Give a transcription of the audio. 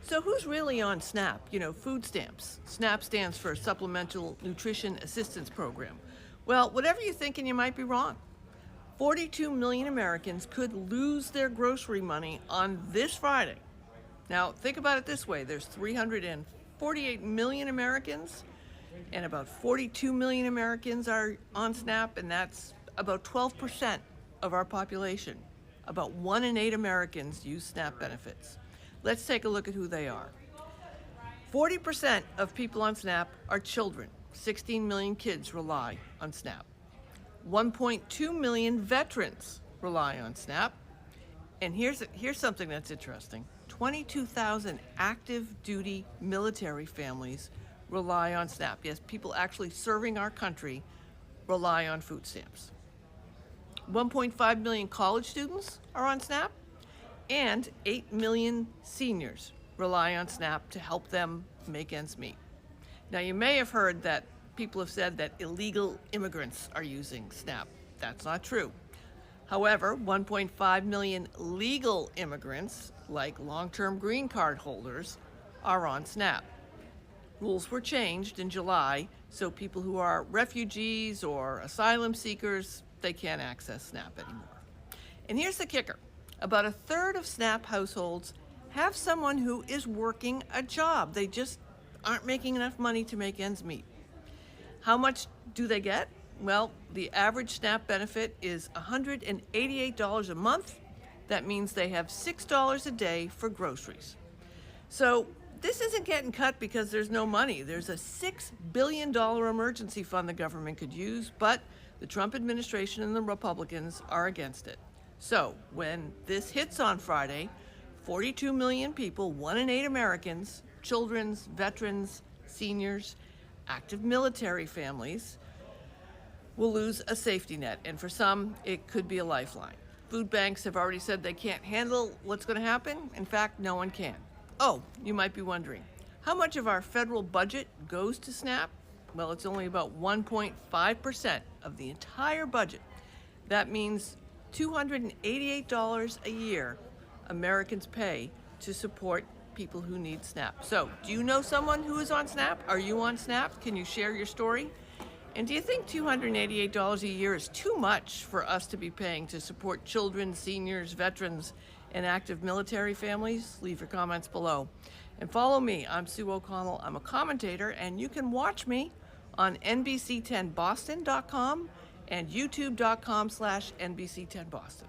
So who's really on SNAP? Food stamps. SNAP stands for Supplemental Nutrition Assistance Program. Well, whatever you're thinking, you might be wrong. 42 million Americans could lose their grocery money on this Friday. Now, think about it this way. There's 348 million Americans, and about 42 million Americans are on SNAP, and that's about 12% of our population. About 1 in 8 Americans use SNAP benefits. Let's take a look at who they are. 40% of people on SNAP are children. 16 million kids rely on SNAP. 1.2 million veterans rely on SNAP. And here's something that's interesting. 22,000 active duty military families rely on SNAP. Yes, people actually serving our country rely on food stamps. 1.5 million college students are on SNAP, and 8 million seniors rely on SNAP to help them make ends meet. Now, you may have heard that people have said that illegal immigrants are using SNAP. That's not true. However, 1.5 million legal immigrants, like long-term green card holders, are on SNAP. Rules were changed in July, so people who are refugees or asylum seekers, they can't access SNAP anymore. And here's the kicker. About a third of SNAP households have someone who is working a job. They just aren't making enough money to make ends meet. How much do they get? Well, the average SNAP benefit is $188 a month. That means they have $6 a day for groceries. So this isn't getting cut because there's no money. There's a $6 billion emergency fund the government could use, but the Trump administration and the Republicans are against it. So when this hits on Friday, 42 million people, 1 in 8 Americans, children, veterans, seniors, active military families, will lose a safety net. And for some, it could be a lifeline. Food banks have already said they can't handle what's going to happen. In fact, no one can. Oh, you might be wondering, how much of our federal budget goes to SNAP? Well, it's only about 1.5% of the entire budget. That means $288 a year Americans pay to support people who need SNAP. So, do you know someone who is on SNAP? Are you on SNAP? Can you share your story? And do you think $288 a year is too much for us to be paying to support children, seniors, veterans, and active military families? Leave your comments below. And follow me. I'm Sue O'Connell. I'm a commentator, and you can watch me on NBC10Boston.com and YouTube.com/NBC10Boston.